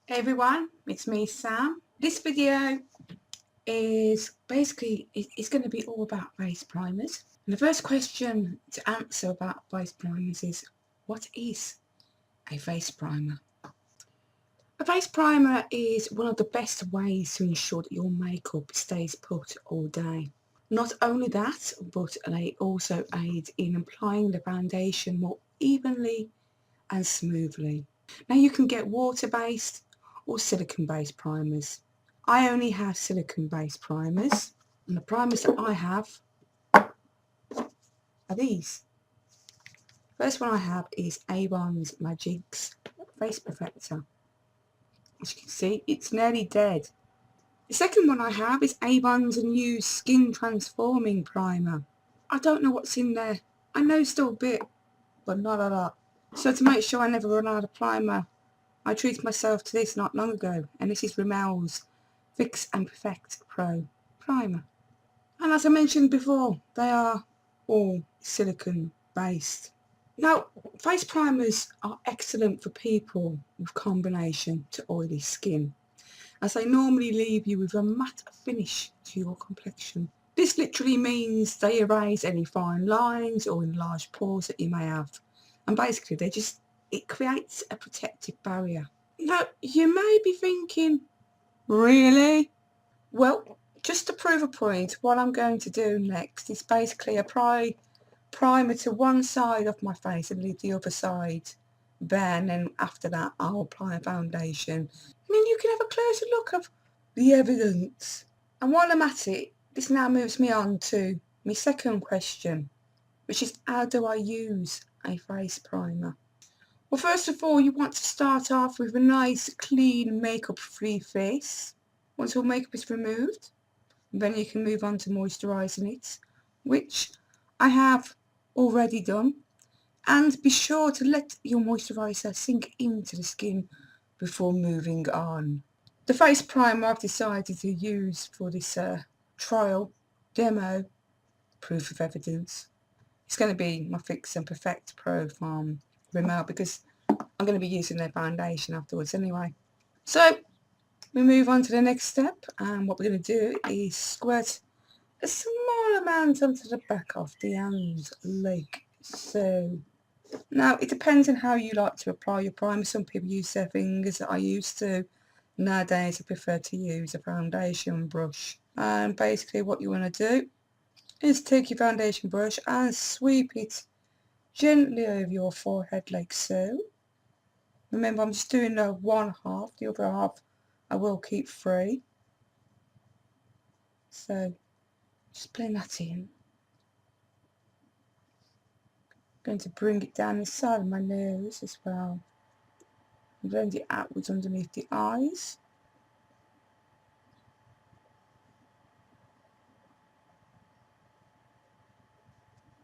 Hey everyone, it's me Sam. This video is basically it's going to be all about base primers. And the first question to answer about base primers is, what is a face primer? A face primer is one of the best ways to ensure that your makeup stays put all day. Not only that, but they also aid in applying the foundation more evenly and smoothly. Now you can get water-based or silicone-based primers. I only have silicone-based primers, and the primers that I have are these. First one I have is Avon's Magix Face Perfector. As you can see, it's nearly dead. The second one I have is Avon's new Skin Transforming Primer. I don't know what's in there. I know still a bit, but not a lot. So to make sure I never run out of primer, I treated myself to this not long ago, and this is Rimmel's Fix and Perfect Pro Primer. And as I mentioned before, they are all silicone based. Now, face primers are excellent for people with combination to oily skin, as they normally leave you with a matte finish to your complexion. This literally means they erase any fine lines or enlarged pores that you may have, and basically it creates a protective barrier. Now, you may be thinking, really? Well, just to prove a point, what I'm going to do next is basically apply primer to one side of my face and leave the other side bare, and then after that I'll apply a foundation. And then you can have a closer look of the evidence. And while I'm at it, this now moves me on to my second question, which is, how do I use a face primer? Well, first of all, you want to start off with a nice, clean, makeup-free face. Once all makeup is removed, then you can move on to moisturising it, which I have already done. And be sure to let your moisturiser sink into the skin before moving on. The face primer I've decided to use for this trial, demo, proof of evidence, it's going to be my Fix and Perfect Pro from Rimmel, because I'm going to be using their foundation afterwards anyway. So we move on to the next step, and what we're going to do is squirt a small amount onto the back of the hands, like so. Now, it depends on how you like to apply your primer. Some people use their fingers, I used to. Nowadays I prefer to use a foundation brush. And basically what you want to do is take your foundation brush and sweep it gently over your forehead like so. Remember, I'm just doing the one half, the other half I will keep free. So just blend that in. Going to bring it down the side of my nose as well. And blend it outwards underneath the eyes.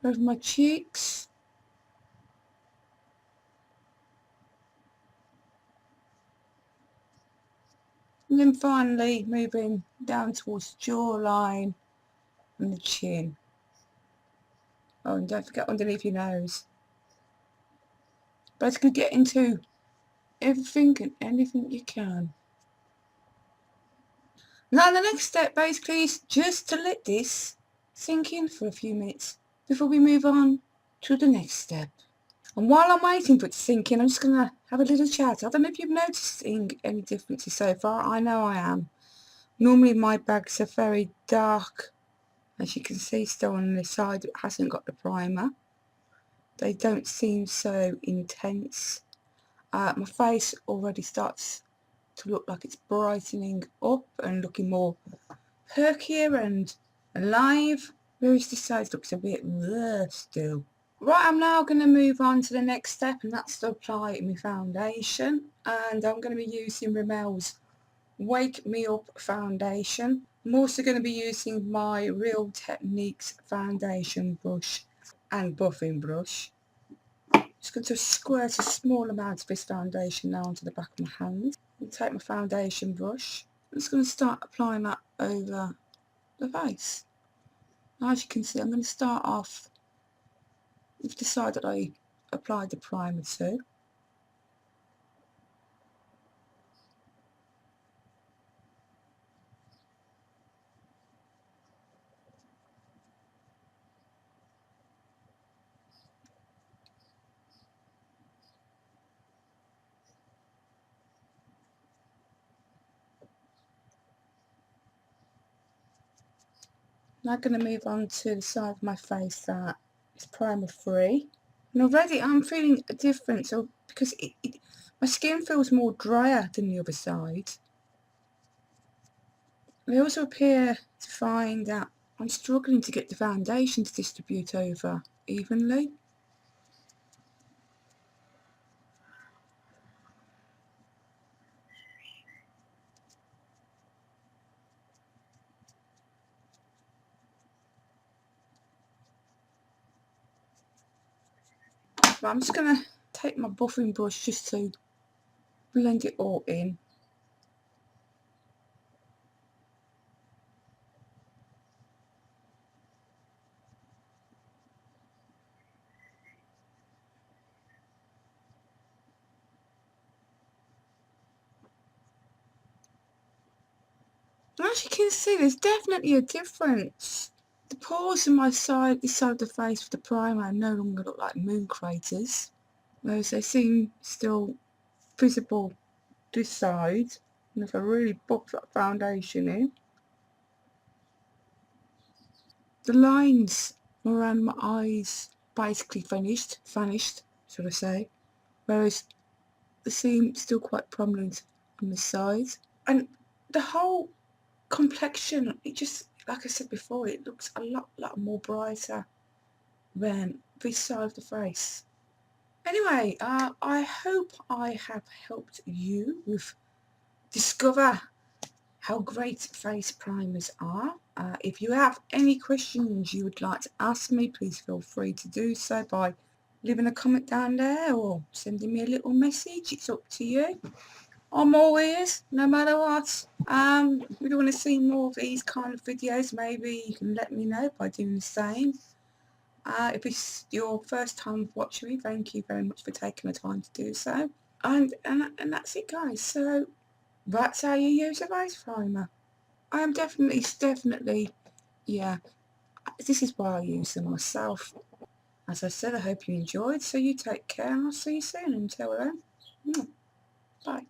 Over my cheeks. And then finally moving down towards the jawline and the chin. Oh, and don't forget underneath your nose. Basically get into everything and anything you can. Now the next step basically is just to let this sink in for a few minutes before we move on to the next step. And while I'm waiting for it to sink in, I'm just going to have a little chat. I don't know if you've noticed any differences so far. I know I am. Normally my bags are very dark. As you can see, still on the side, it hasn't got the primer. They don't seem so intense. My face already starts to look like it's brightening up and looking more perkier and alive, whereas this side looks a bit still. Right, I'm now going to move on to the next step, and that's to apply my foundation. And I'm going to be using Rimmel's Wake Me Up foundation. I'm also going to be using my Real Techniques foundation brush and buffing brush. Just going to squirt a small amount of this foundation now onto the back of my hand. And take my foundation brush. I'm just going to start applying that over the face. Now, as you can see, I'm going to start off with the side that I applied the primer to. Now I'm going to move on to the side of my face that is primer free. And already I'm feeling a difference because my skin feels more drier than the other side. I also appear to find that I'm struggling to get the foundation to distribute over evenly. But I'm just going to take my buffing brush just to blend it all in. As you can see, there's definitely a difference. The pores on this side of the face with the primer no longer look like moon craters, whereas they seem still visible this side. And if I really buff that foundation in, the lines around my eyes basically vanished, should I say, whereas they seem still quite prominent on this side. And the whole complexion, it just, like I said before, it looks a lot more brighter than this side of the face. Anyway, I hope I have helped you with discover how great face primers are. If you have any questions you would like to ask me, please feel free to do so by leaving a comment down there or sending me a little message. It's up to you. I'm all ears, no matter what. If you want to see more of these kind of videos, maybe you can let me know by doing the same. If it's your first time watching me, thank you very much for taking the time to do so. And that's it, guys. So that's how you use a face primer. I am definitely, yeah, this is why I use them myself. As I said, I hope you enjoyed, so you take care and I'll see you soon. Until then, bye.